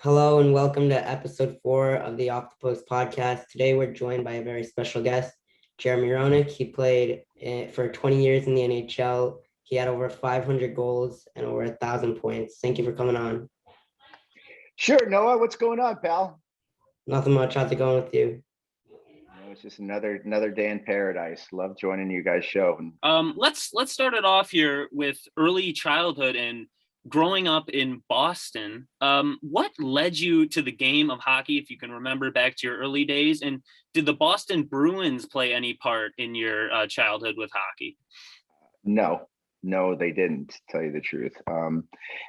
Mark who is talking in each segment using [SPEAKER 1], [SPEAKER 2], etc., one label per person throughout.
[SPEAKER 1] Hello and welcome to episode 4 of the Off the Post podcast. Today we're joined by a very special guest, Jeremy Roenick. He played for 20 years in the NHL. He had over 500 goals and over 1,000 points. Thank you for coming on.
[SPEAKER 2] Sure, Noah. What's going on, pal?
[SPEAKER 1] Nothing much. How's it going with you?
[SPEAKER 2] It's just another day in paradise. Love joining you guys' show.
[SPEAKER 3] Let's start it off here with early childhood and growing up in Boston. What led you to the game of hockey, if you can remember back to your early days? And did the Boston Bruins play any part in your childhood with hockey?
[SPEAKER 2] No, they didn't, to tell you the truth. And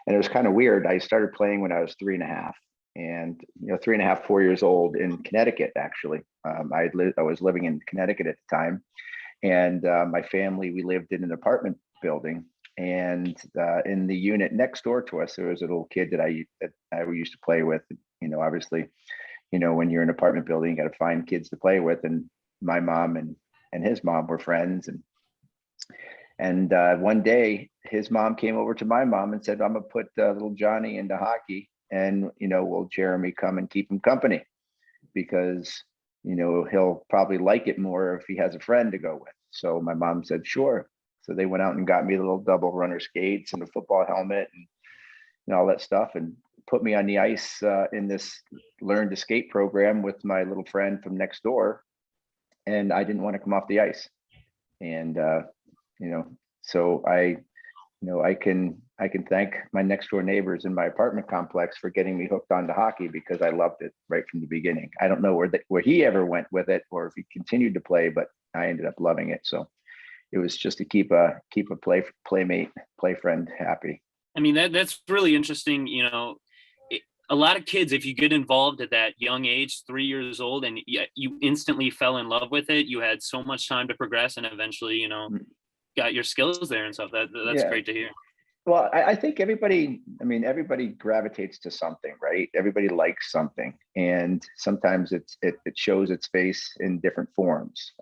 [SPEAKER 2] it was kind of weird. I started playing when I was 3.5, and 3.5, 4 years old in Connecticut. Actually, I was living in Connecticut at the time, and my family, we lived in an apartment building. And in the unit next door to us, there was a little kid that I used to play with. Obviously, when you're in an apartment building, you got to find kids to play with. And my mom and his mom were friends. And one day, his mom came over to my mom and said, "I'm gonna put little Johnny into hockey, and will Jeremy come and keep him company, because he'll probably like it more if he has a friend to go with." So my mom said, "Sure." So they went out and got me the little double runner skates and a football helmet and all that stuff, and put me on the ice in this learn to skate program with my little friend from next door. And I didn't want to come off the ice. And, so I can thank my next door neighbors in my apartment complex for getting me hooked onto hockey, because I loved it right from the beginning. I don't know where he ever went with it or if he continued to play, but I ended up loving it. So it was just to keep a playmate, play friend happy.
[SPEAKER 3] I mean, that's really interesting. A lot of kids, if you get involved at that young age, 3 years old, and you instantly fell in love with it, you had so much time to progress, and eventually, got your skills there and stuff. That's great to hear.
[SPEAKER 2] Well, I think everybody gravitates to something, right? Everybody likes something, and sometimes it shows its face in different forms.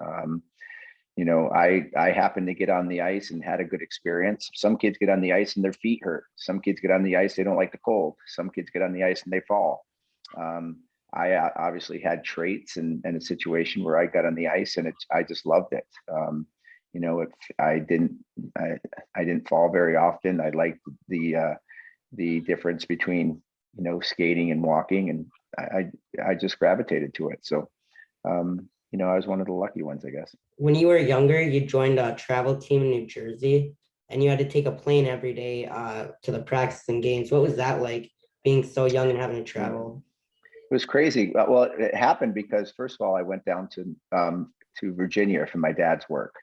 [SPEAKER 2] I happened to get on the ice and had a good experience. Some kids get on the ice and their feet hurt. Some kids get on the ice, they don't like the cold. Some kids get on the ice and they fall. I obviously had traits and a situation where I got on the ice and I just loved it. If I didn't fall very often. I liked the difference between skating and walking, and I just gravitated to it. So I was one of the lucky ones, I guess.
[SPEAKER 1] When you were younger, you joined a travel team in New Jersey, and you had to take a plane every day to the practice and games. What was that like, being so young and having to travel?
[SPEAKER 2] It was crazy. Well, it happened because, first of all, I went down to Virginia for my dad's work.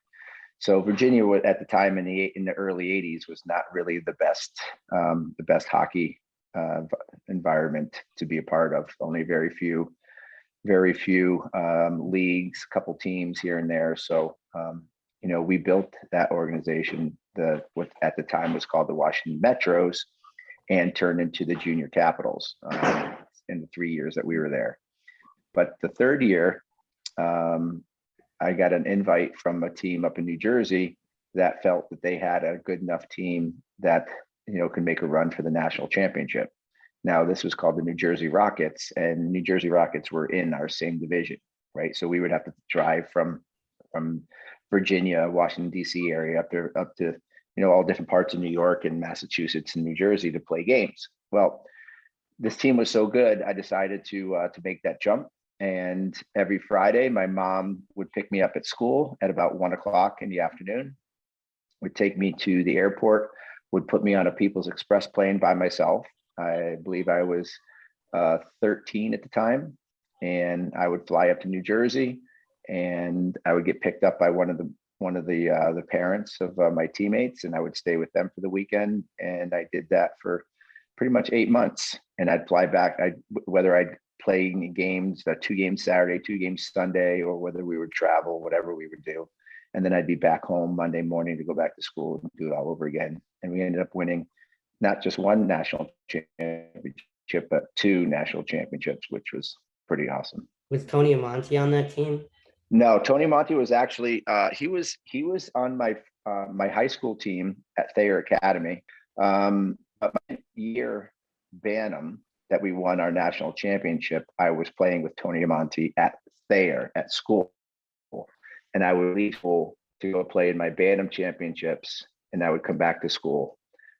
[SPEAKER 2] So Virginia was, at the time in the early 80s, was not really the best hockey environment to be a part of. Only very few leagues, couple teams here and there. So we built that organization, what at the time was called the Washington Metros, and turned into the Junior Capitals in the 3 years that we were there. But the third year, I got an invite from a team up in New Jersey that felt that they had a good enough team that could make a run for the national championship. Now, this was called the New Jersey Rockets, and New Jersey Rockets were in our same division, right? So we would have to drive from Virginia, Washington, D.C. area up to all different parts of New York and Massachusetts and New Jersey to play games. Well, this team was so good, I decided to make that jump. And every Friday, my mom would pick me up at school at about 1:00 in the afternoon, would take me to the airport, would put me on a People's Express plane by myself. I believe I was 13 at the time, and I would fly up to New Jersey, and I would get picked up by one of the parents of my teammates, and I would stay with them for the weekend. And I did that for pretty much 8 months, and I'd fly back. Whether I'd play games, 2 games Saturday, 2 games Sunday, or whether we would travel, whatever we would do. And then I'd be back home Monday morning to go back to school and do it all over again. And we ended up winning not just one national championship, but 2 national championships, which was pretty awesome.
[SPEAKER 1] Was Tony Amonte on that team?
[SPEAKER 2] No, Tony Amonte was actually he was on my high school team at Thayer Academy. But my year, Bantam, that we won our national championship, I was playing with Tony Amonte at Thayer at school, and I would leave school to go play in my Bantam championships, and I would come back to school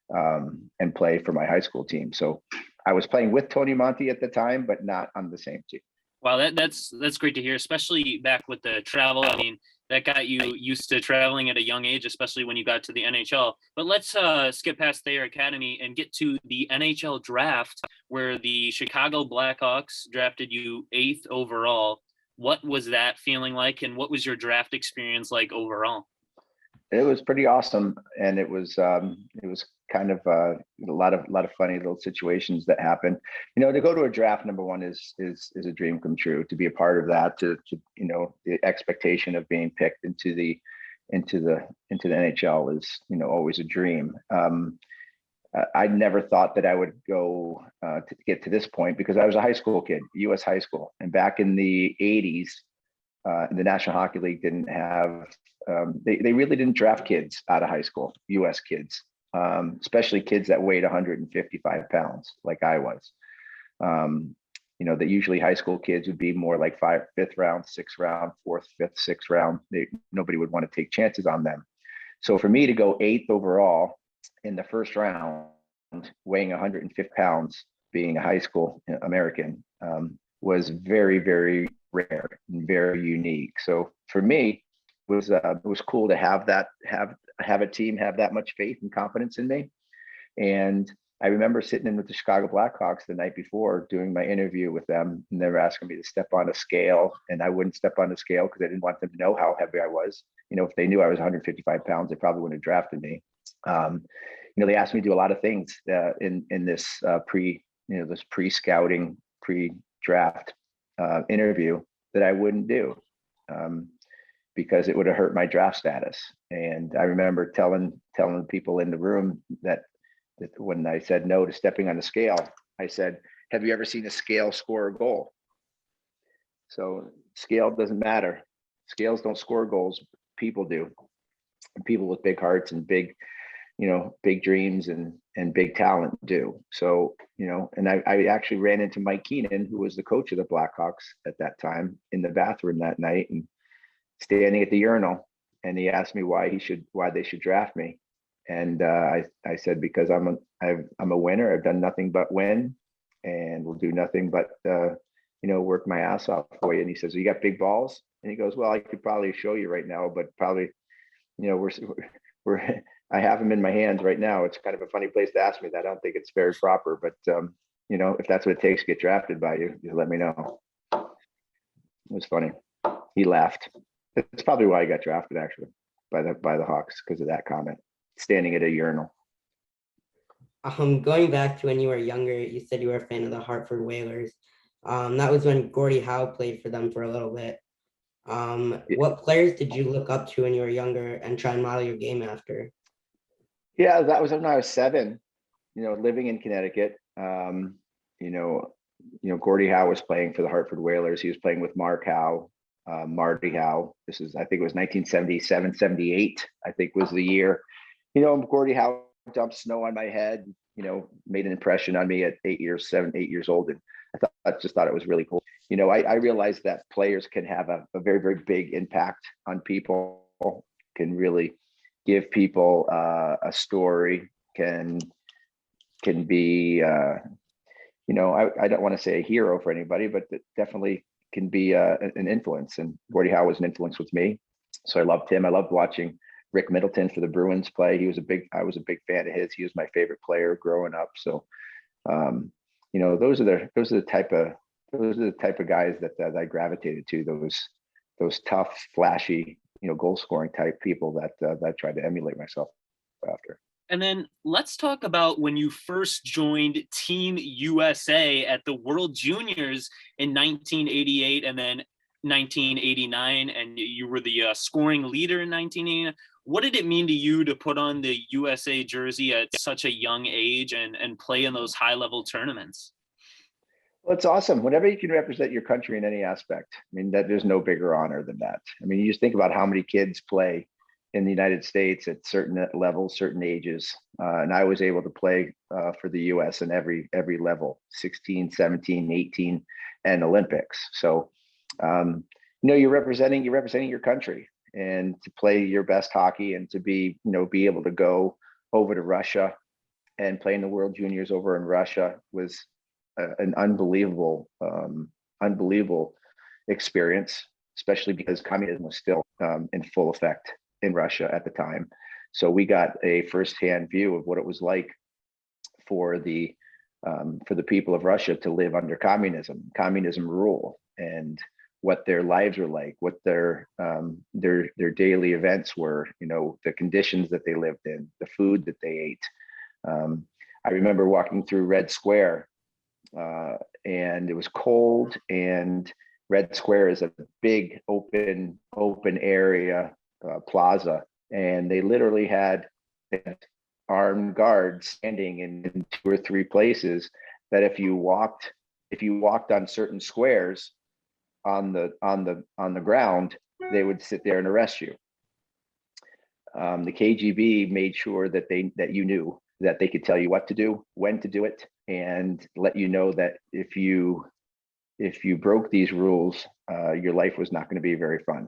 [SPEAKER 2] and play for my high school team. So I was playing with Tony Amonte at the time, but not on the same team.
[SPEAKER 3] Wow, that's great to hear, especially back with the travel. I mean, that got you used to traveling at a young age, especially when you got to the NHL. But let's skip past Thayer Academy and get to the NHL Draft, where the Chicago Blackhawks drafted you 8th overall. What was that feeling like, and what was your draft experience like overall?
[SPEAKER 2] It was pretty awesome, and it was kind of a lot of funny little situations that happened. To go to a draft, number one is a dream come true. To be a part of that, to the expectation of being picked into the NHL is always a dream. I never thought that I would go to get to this point, because I was a high school kid, U.S. high school, and back in the '80s, the National Hockey League didn't have. They really didn't draft kids out of high school, U.S. kids, especially kids that weighed 155 pounds like I was. That usually high school kids would be more like 5th round, 6th round, 4th, 5th, 6th round. Nobody would want to take chances on them. So for me to go 8th overall in the first round, weighing 150 pounds, being a high school American, was very, very rare and very unique. So for me, it was cool to have a team have that much faith and confidence in me. And I remember sitting in with the Chicago Blackhawks the night before doing my interview with them, and they were asking me to step on a scale, and I wouldn't step on the scale because I didn't want them to know how heavy I was. If they knew I was 155 pounds, they probably wouldn't have drafted me. They asked me to do a lot of things in this this pre-scouting, pre-draft interview that I wouldn't do. Because it would have hurt my draft status. And I remember telling people in the room that when I said no to stepping on the scale, I said, "Have you ever seen a scale score a goal?" So scale doesn't matter. Scales don't score goals. People do. And people with big hearts and big dreams and big talent do. So, and I actually ran into Mike Keenan, who was the coach of the Blackhawks at that time, in the bathroom that night, and standing at the urinal, and he asked me why they should draft me, and I said, because I'm a winner. I've done nothing but win, and will do nothing but work my ass off for you. And he says, "You got big balls?" And he goes, "Well, I could probably show you right now, but probably we're I have them in my hands right now." It's kind of a funny place to ask me that. I don't think it's very proper, but if that's what it takes to get drafted by you, just let me know. It was funny. He laughed. That's probably why I got drafted, actually, by the Hawks, because of that comment, standing at a urinal.
[SPEAKER 1] Going back to when you were younger, you said you were a fan of the Hartford Whalers. That was when Gordie Howe played for them for a little bit. What players did you look up to when you were younger and try and model your game after?
[SPEAKER 2] Yeah, that was when I was 7, living in Connecticut. Gordie Howe was playing for the Hartford Whalers. He was playing with Mark Howe. Marty Howe. I think it was 1977, 78, I think was the year. Gordie Howe dumped snow on my head, made an impression on me at 8 years old. And I just thought it was really cool. I realized that players can have a very, very big impact on people, can really give people a story, can be, I don't want to say a hero for anybody, but definitely can be an influence. And Gordie Howe was an influence with me. So I loved him. I loved watching Rick Middleton for the Bruins play. I was a big fan of his. He was my favorite player growing up. So, those are the type of guys that I gravitated to, those tough, flashy, goal scoring type people that I tried to emulate myself after.
[SPEAKER 3] And then let's talk about when you first joined Team USA at the World Juniors in 1988 and then 1989, and you were the scoring leader in 1989. What did it mean to you to put on the USA jersey at such a young age and play in those high-level tournaments?
[SPEAKER 2] Well, it's awesome. Whenever you can represent your country in any aspect, I mean, there's no bigger honor than that. I mean, you just think about how many kids play in the United States at certain levels, certain ages. And I was able to play for the US in every level, 16, 17, 18, and Olympics. So, you're representing your country, and to play your best hockey and to be able to go over to Russia and play in the World Juniors over in Russia was an unbelievable experience, especially because communism was still in full effect in Russia at the time. So we got a firsthand view of what it was like for the people of Russia to live under communism rule, and what their lives were like, what their daily events were, the conditions that they lived in, the food that they ate. I remember walking through Red Square, and it was cold, and Red Square is a big open area, plaza, and they literally had armed guards standing in 2 or 3 places, that if you walked on certain squares on the ground, they would sit there and arrest you. The KGB made sure that you knew that they could tell you what to do, when to do it, and let you know that if you broke these rules, your life was not going to be very fun.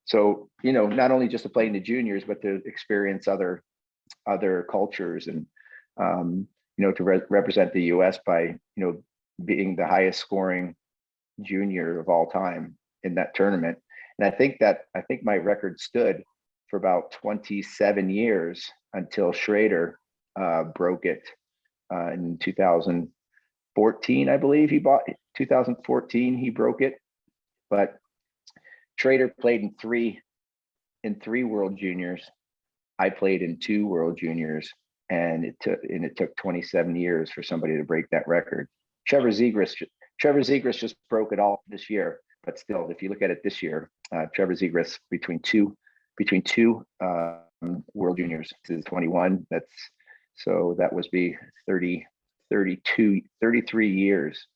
[SPEAKER 2] So, not only just to play in the juniors, but to experience other cultures, and to represent the U.S. by being the highest scoring junior of all time in that tournament. And I think my record stood for about 27 years until Schrader broke it in 2014, I believe. 2014 he broke it, but Schrader played in three World Juniors. I played in 2 World Juniors, and it took 27 years for somebody to break that record. Trevor Zegras just broke it all this year, but still, if you look at it this year, Trevor Zegras between two World Juniors is 21. That was be 30, 32, 33 years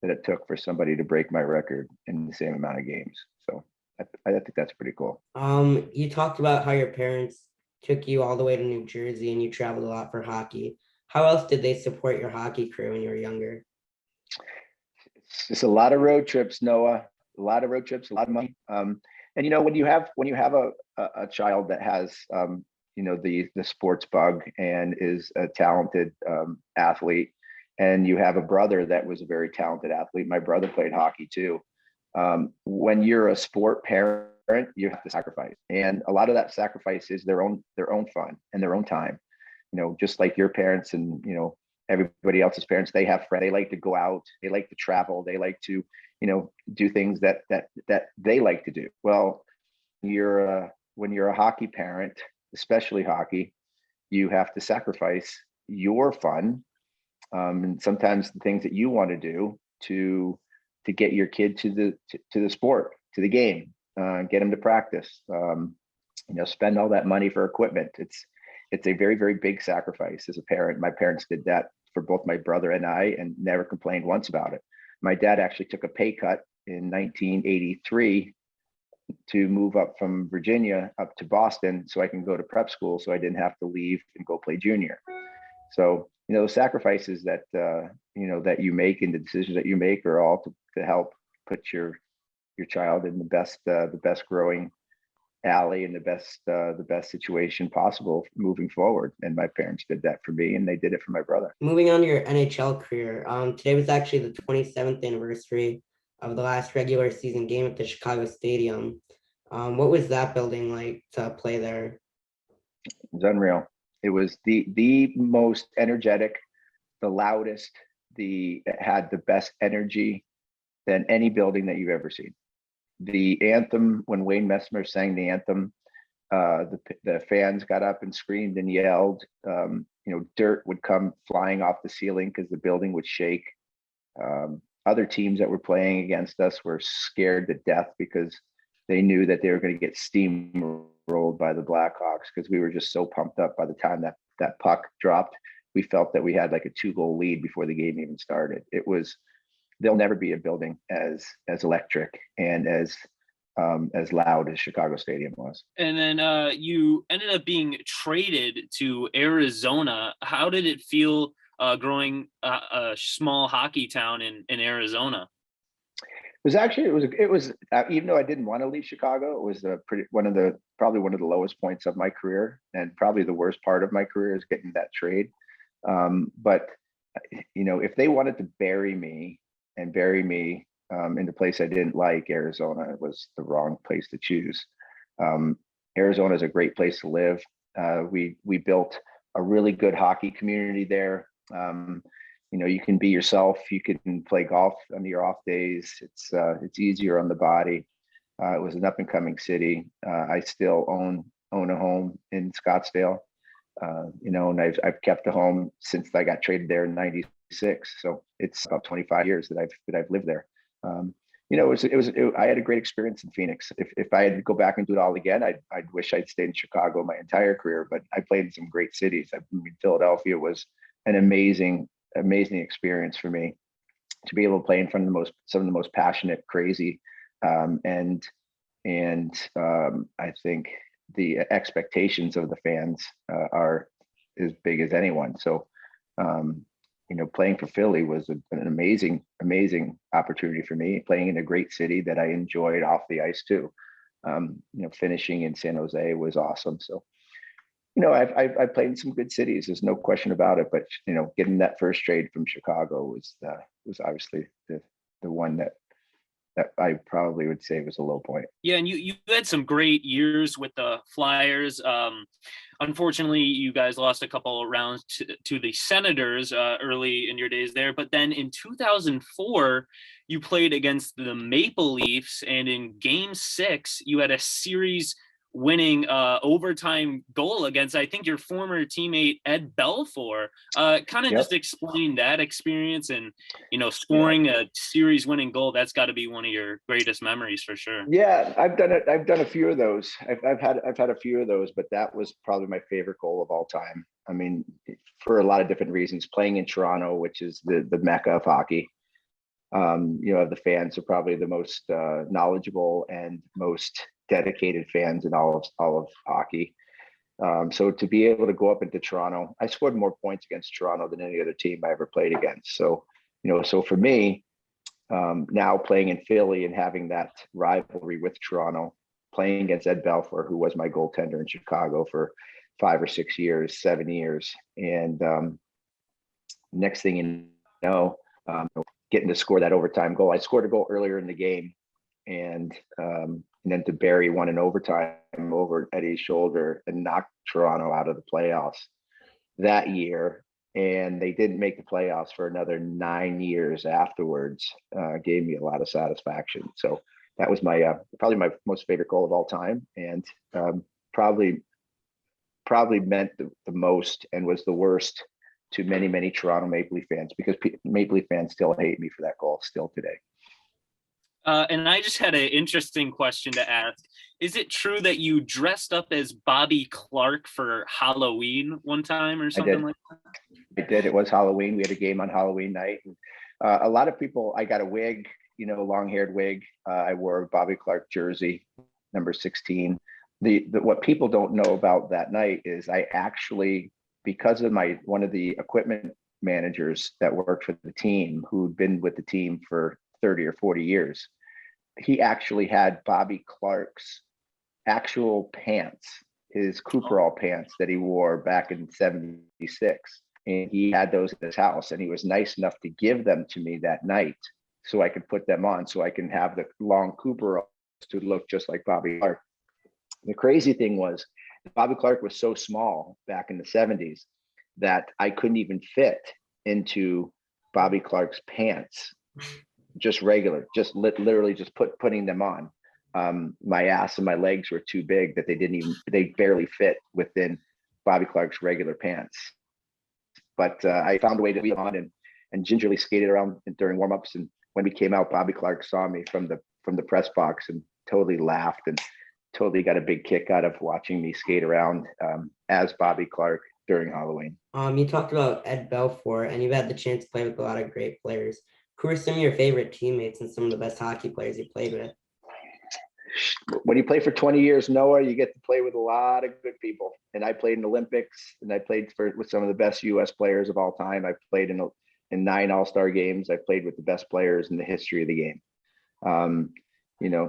[SPEAKER 2] that it took for somebody to break my record in the same amount of games. So I think that's pretty cool.
[SPEAKER 1] You talked about how your parents took you all the way to New Jersey and you traveled a lot for hockey. How else did they support your hockey career when you were younger?
[SPEAKER 2] It's a lot of road trips, Noah. A lot of road trips, a lot of money. And when you have a child that has the sports bug and is a talented athlete, and you have a brother that was a very talented athlete. My brother played hockey too. When you're a sport parent, you have to sacrifice, and a lot of that sacrifice is their own fun and their own time. Just like your parents and everybody else's parents, they have friends. They like to go out. They like to travel. They like to do things that they like to do. Well, when you're a hockey parent, especially hockey, you have to sacrifice your fun, and sometimes the things that you want to do to get your kid to the sport, to the game, get them to practice, spend all that money for equipment. It's a very, very big sacrifice as a parent. My parents did that for both my brother and I, and never complained once about it. My dad actually took a pay cut in 1983 to move up from Virginia up to Boston so I can go to prep school, so I didn't have to leave and go play junior. So, the sacrifices that that you make and the decisions that you make are all to help put your child in the best growing alley and the best situation possible moving forward. And my parents did that for me, and they did it for my brother.
[SPEAKER 1] Moving on to your NHL career, today was actually the 27th anniversary of the last regular season game at the Chicago Stadium. What was that building like to play there?
[SPEAKER 2] It was unreal. It was the most energetic, the loudest, it had the best energy than any building that you've ever seen. The anthem, when Wayne Messmer sang the anthem, the fans got up and screamed and yelled. Dirt would come flying off the ceiling because the building would shake. Other teams that were playing against us were scared to death because they knew that they were going to get steamrolled by the Blackhawks, because we were just so pumped up. By the time that puck dropped, we felt that we had like a 2-goal lead before the game even started. There'll never be a building as electric and as as loud as Chicago Stadium was.
[SPEAKER 3] And then you ended up being traded to Arizona. How did it feel growing a small hockey town in Arizona?
[SPEAKER 2] It was even though I didn't want to leave Chicago, it was probably one of the lowest points of my career, and probably the worst part of my career is getting that trade. But if they wanted to bury me in the place I didn't like, Arizona was the wrong place to choose. Arizona is a great place to live. We built a really good hockey community there. You can be yourself. You can play golf on your off days. It's easier on the body. It was an up and coming city. I still own a home in Scottsdale. And I've kept a home since I got traded there in '96. So it's about 25 years that I've lived there. I had a great experience in Phoenix. If I had to go back and do it all again, I'd wish I'd stayed in Chicago my entire career. But I played in some great cities. Philadelphia was an amazing experience for me to be able to play in front of some of the most passionate, crazy, and I think the expectations of the fans are as big as anyone. So, playing for Philly was an amazing opportunity for me. Playing in a great city that I enjoyed off the ice too. Finishing in San Jose was awesome. So, I've played in some good cities. There's no question about it. But getting that first trade from Chicago was obviously the one that I probably would say was a low point.
[SPEAKER 3] Yeah, and you had some great years with the Flyers. Unfortunately, you guys lost a couple of rounds to the Senators early in your days there. But then in 2004, you played against the Maple Leafs, and in Game 6, you had a series winning overtime goal against, I think, your former teammate Ed Belfour. Just explain that experience, and scoring a series winning goal. That's got to be one of your greatest memories for sure.
[SPEAKER 2] Yeah, I've done it. I've done a few of those. I've had a few of those, but that was probably my favorite goal of all time. I mean, for a lot of different reasons. Playing in Toronto, which is the mecca of hockey. The fans are probably the most knowledgeable and most dedicated fans in all of hockey. So to be able to go up into Toronto, I scored more points against Toronto than any other team I ever played against. So, so for me, now playing in Philly and having that rivalry with Toronto, playing against Ed Belfour, who was my goaltender in Chicago for 5 or 6 years, 7 years. And next thing you know, getting to score that overtime goal. I scored a goal earlier in the game, and then to bury one in overtime over Eddie's shoulder and knock Toronto out of the playoffs that year. And they didn't make the playoffs for another 9 years afterwards. Gave me a lot of satisfaction. So that was my probably my most favorite goal of all time, and probably meant the most and was the worst to many Toronto Maple Leaf fans, because Maple Leaf fans still hate me for that goal still today.
[SPEAKER 3] And I just had an interesting question to ask. Is it true that you dressed up as Bobby Clarke for Halloween one time or something like that?
[SPEAKER 2] I did. It was Halloween. We had a game on Halloween night. And, a lot of people, I got a wig, long-haired wig. I wore a Bobby Clarke jersey, number 16. What people don't know about that night is I actually, because of one of the equipment managers that worked for the team, who'd been with the team for 30 or 40 years, he actually had Bobby Clarke's actual pants, his Cooperall pants that he wore back in '76. And he had those at his house, and he was nice enough to give them to me that night so I could put them on, so I can have the long Cooperalls to look just like Bobby Clarke. The crazy thing was, Bobby Clarke was so small back in the '70s that I couldn't even fit into Bobby Clarke's pants, just regular, just literally just putting them on. My ass and my legs were too big that they barely fit within Bobby Clarke's regular pants. But I found a way to be on and gingerly skated around during warmups. And when we came out, Bobby Clarke saw me from the press box and totally laughed and totally got a big kick out of watching me skate around as Bobby Clarke during Halloween.
[SPEAKER 1] You talked about Ed Belfour, and you've had the chance to play with a lot of great players. Who are some of your favorite teammates and some of the best hockey players you played with?
[SPEAKER 2] when you play for 20 years, Noah, you get to play with a lot of good people. And I played in Olympics, and I played with some of the best U.S. players of all time. I played in 9 All-Star games. I played with the best players in the history of the game.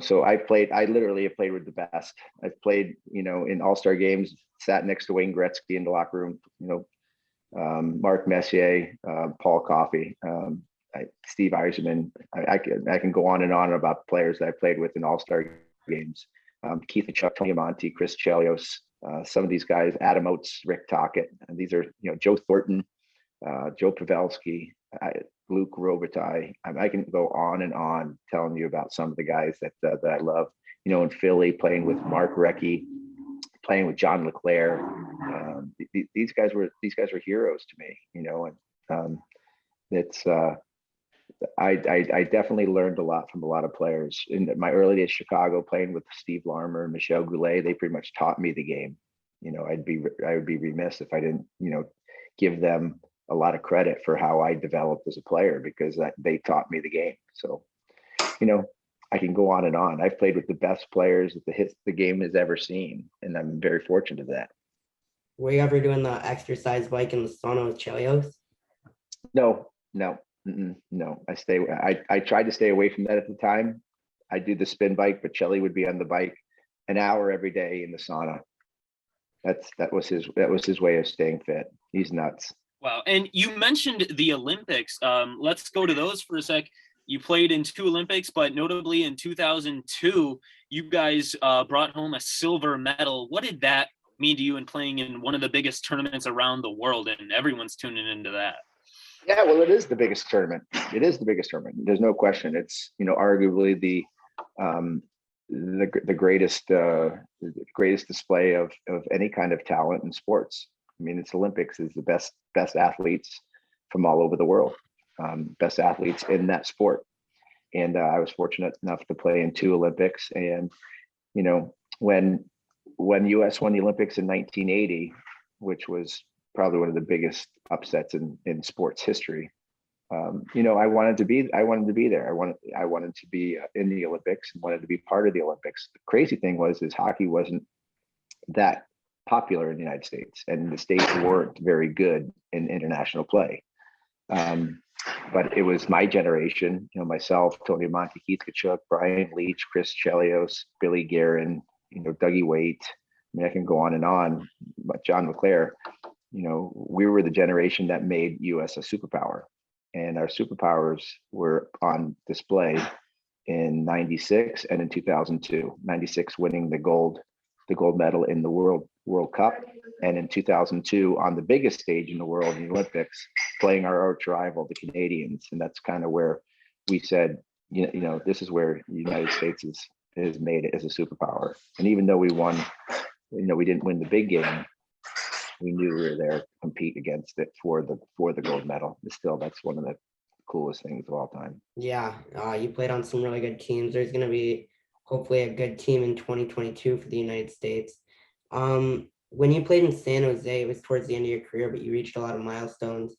[SPEAKER 2] So I literally have played with the best. I've played, in All-Star games, sat next to Wayne Gretzky in the locker room, Mark Messier, Paul Coffey, Steve Yzerman. I can go on and on about players that I played with in All-Star games. Keith and Chuck, Tony Amonte, Chris Chelios, some of these guys, Adam Oates, Rick Tocchet, and these are, Joe Thornton, Joe Pavelski, Luke Robitaille. I can go on and on telling you about some of the guys that I love. In Philly, playing with Mark Recchi, playing with John LeClair. These guys were heroes to me. And it's I definitely learned a lot from a lot of players. In my early days, Chicago, playing with Steve Larmer and Michel Goulet, they pretty much taught me the game. I would be remiss if I didn't, give them a lot of credit for how I developed as a player, because they taught me the game. So, I can go on and on. I've played with the best players that the game has ever seen, and I'm very fortunate of that.
[SPEAKER 1] Were you ever doing the exercise bike in the sauna with Chelios?
[SPEAKER 2] No. I tried to stay away from that at the time. I do the spin bike, but Chelly would be on the bike an hour every day in the sauna. That was his way of staying fit. He's nuts.
[SPEAKER 3] Wow. And you mentioned the Olympics. Let's go to those for a sec. You played in 2 Olympics, but notably in 2002, you guys brought home a silver medal. What did that mean to you in playing in one of the biggest tournaments around the world? And everyone's tuning into that.
[SPEAKER 2] Yeah, well, it is the biggest tournament. It is the biggest tournament. There's no question. It's, arguably the greatest display of any kind of talent in sports. I mean, it's Olympics is the best athletes from all over the world, best athletes in that sport. And I was fortunate enough to play in 2 Olympics. And, when US won the Olympics in 1980, which was probably one of the biggest upsets in sports history. I wanted to be there. I wanted to be in the Olympics and wanted to be part of the Olympics. The crazy thing is hockey wasn't that popular in the United States, and the States weren't very good in international play. But it was my generation, myself, Tony Amonte, Keith Tkachuk, Brian Leach, Chris Chelios, Billy Guerin, Dougie Waite. I mean, I can go on and on, but John LeClair. We were the generation that made US a superpower, and our superpowers were on display in 96 and in 2002. 96 winning the gold medal in the World Cup, and in 2002 on the biggest stage in the world, in the Olympics, playing our arch rival, the Canadians. And that's kind of where we said, this is where the United States has made it as a superpower. And even though we won, we didn't win the big game, we knew we were there to compete against it for the gold medal. But still, that's one of the coolest things of all time.
[SPEAKER 1] Yeah, you played on some really good teams. There's going to be hopefully a good team in 2022 for the United States. When you played in San Jose, it was towards the end of your career, but you reached a lot of milestones,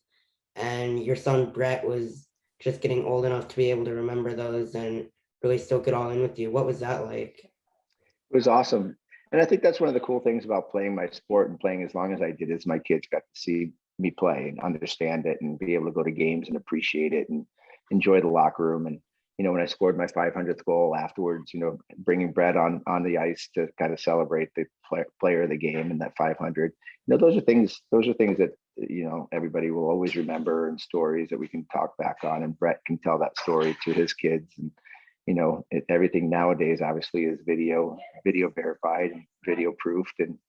[SPEAKER 1] and your son Brett was just getting old enough to be able to remember those and really soak it all in with you. What was that like?
[SPEAKER 2] It was awesome. And I think that's one of the cool things about playing my sport and playing as long as I did, is my kids got to see me play and understand it and be able to go to games and appreciate it and enjoy the locker room. And, when I scored my 500th goal afterwards, bringing Brett on the ice to kind of celebrate the player of the game and that 500, those are things that, everybody will always remember, and stories that we can talk back on, and Brett can tell that story to his kids. And, everything nowadays obviously is video verified, and video proofed. And,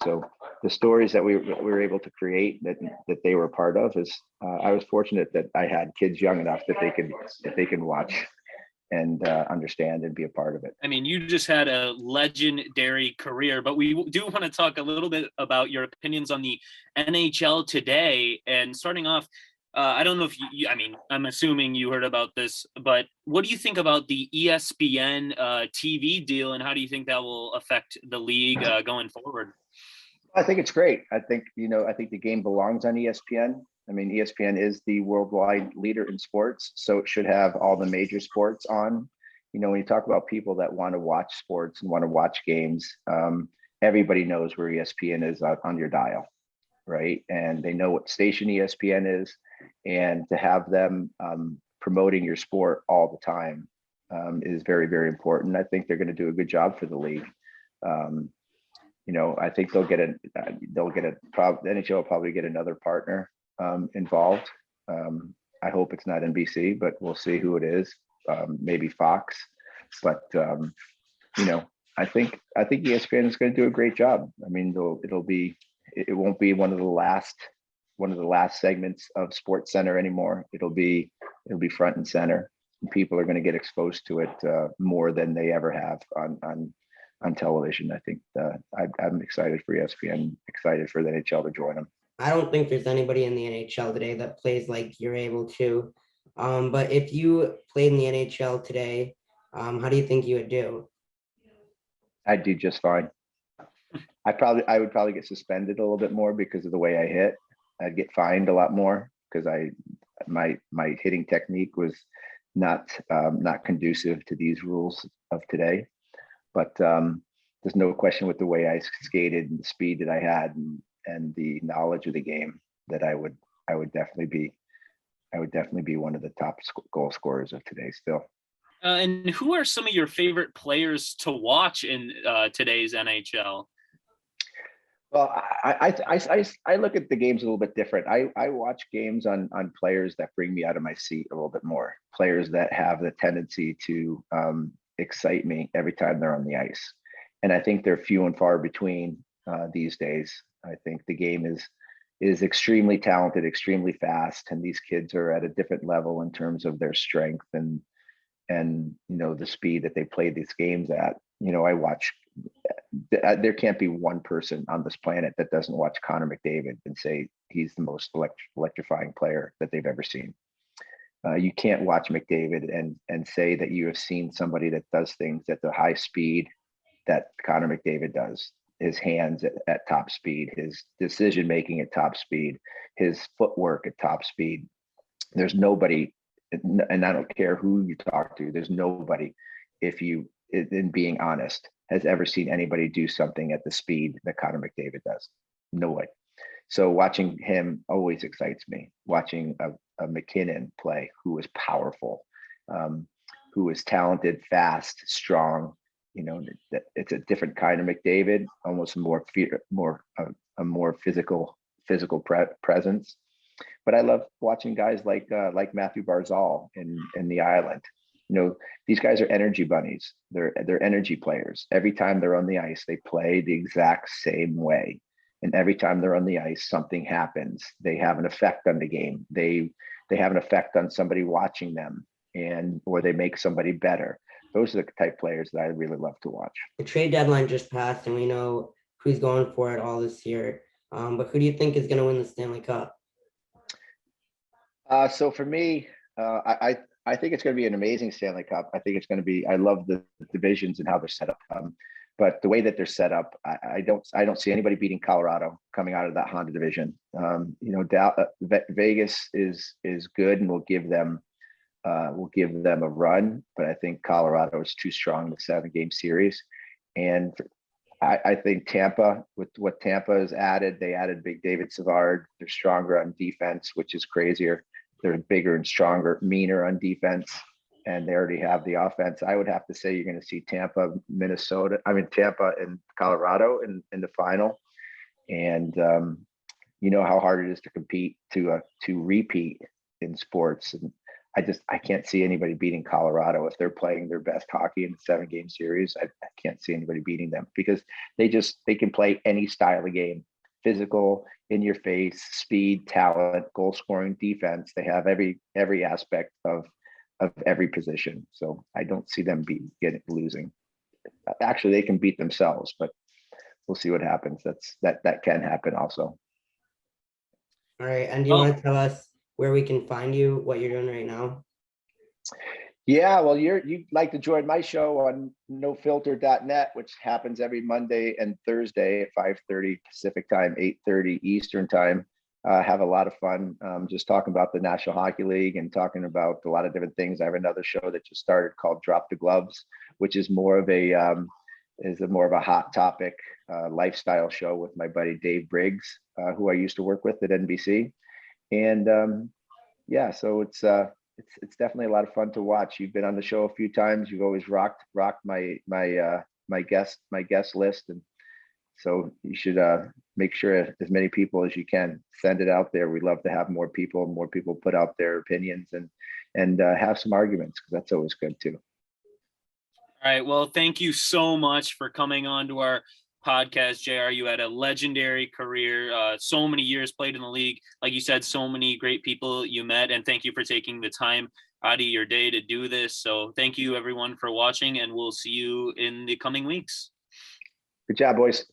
[SPEAKER 2] so the stories that we were able to create that they were part of is, I was fortunate that I had kids young enough that they could watch and understand and be a part of it.
[SPEAKER 3] I mean, you just had a legendary career, but we do want to talk a little bit about your opinions on the NHL today. And starting off, I don't know if I'm assuming you heard about this, but what do you think about the ESPN TV deal, and how do you think that will affect the league going forward?
[SPEAKER 2] I think it's great. I think the game belongs on ESPN. I mean, ESPN is the worldwide leader in sports, so it should have all the major sports on when you talk about people that want to watch sports and want to watch games, everybody knows where ESPN is on your dial, right? And they know what station ESPN is, and to have them promoting your sport all the time is very, very important. I think they're going to do a good job for the league. I think the NHL will probably get another partner involved. I hope it's not NBC, but we'll see who it is. Maybe Fox, but I think ESPN is going to do a great job. I mean, it won't be one of the last segments of Sports Center anymore. It'll be front and center. And people are going to get exposed to it more than they ever have on television. I think I'm excited for ESPN, excited for the NHL to join them.
[SPEAKER 1] I don't think there's anybody in the NHL today that plays like you're able to. But if you played in the NHL today, how do you think you would do?
[SPEAKER 2] I'd do just fine. I would probably get suspended a little bit more because of the way I hit. I'd get fined a lot more because my hitting technique was not conducive to these rules of today. But there's no question with the way I skated and the speed that I had and the knowledge of the game that I would definitely be one of the top goal scorers of today still.
[SPEAKER 3] And who are some of your favorite players to watch in today's NHL?
[SPEAKER 2] Well, I look at the games a little bit different. I watch games on players that bring me out of my seat a little bit more. Players that have the tendency to excite me every time they're on the ice. And I think they're few and far between these days. I think the game is extremely talented, extremely fast, and these kids are at a different level in terms of their strength and the speed that they play these games at. I watch. There can't be one person on this planet that doesn't watch Connor McDavid and say he's the most electrifying player that they've ever seen. You can't watch McDavid and say that you have seen somebody that does things at the high speed that Connor McDavid does. His hands at top speed, his decision making at top speed, his footwork at top speed. There's nobody, and I don't care who you talk to, there's nobody, in being honest, has ever seen anybody do something at the speed that Connor McDavid does. No way. So watching him always excites me. Watching a McKinnon play, who is powerful, who is talented, fast, strong. It's a different kind of McDavid, almost a more physical presence. But I love watching guys like Matthew Barzal in the Island. These guys are energy bunnies. They're energy players. Every time they're on the ice, they play the exact same way. And every time they're on the ice, something happens. They have an effect on the game. They have an effect on somebody watching them, or they make somebody better. Those are the type players that I really love to watch.
[SPEAKER 1] The trade deadline just passed, and we know who's going for it all this year. But who do you think is going to win the Stanley Cup?
[SPEAKER 2] So for me, I think it's going to be an amazing Stanley Cup. I think it's going to be. I love the divisions and how they're set up. But the way that they're set up, I don't see anybody beating Colorado coming out of that Honda division. Vegas is good and will give them a run, but I think Colorado is too strong in the 7-game series. And I think Tampa, with what Tampa has added, they added Big David Savard. They're stronger on defense, which is crazier. They're bigger and stronger, meaner on defense, and they already have the offense. I would have to say you're going to see Tampa and Colorado in the final. And you know how hard it is to compete, to repeat in sports. And I can't see anybody beating Colorado if they're playing their best hockey in the 7-game series. I can't see anybody beating them because they can play any style of game, physical, in your face, speed, talent, goal scoring, defense. They have every aspect of every position. So I don't see them losing. Actually, they can beat themselves, but we'll see what happens. That can happen also.
[SPEAKER 1] All right. And do you want to tell us where we can find you, what you're doing right now?
[SPEAKER 2] Yeah, well, you'd like to join my show on nofilter.net, which happens every Monday and Thursday at 5:30 Pacific time, 8:30 Eastern time. have a lot of fun just talking about the National Hockey League and talking about a lot of different things. I have another show that just started called Drop the Gloves, which is more of a hot topic lifestyle show with my buddy Dave Briggs, who I used to work with at NBC. And yeah, so it's definitely a lot of fun to watch. You've been on the show a few times. You've always rocked my guest list, and so you should make sure as many people as you can send it out there. We'd love to have more people put out their opinions and have some arguments, because that's always good too.
[SPEAKER 3] All right. Well, thank you so much for coming on to our podcast, JR. You had a legendary career, so many years played in the league. Like you said, so many great people you met, and thank you for taking the time out of your day to do this. So thank you everyone for watching, and we'll see you in the coming weeks.
[SPEAKER 2] Good job, boys.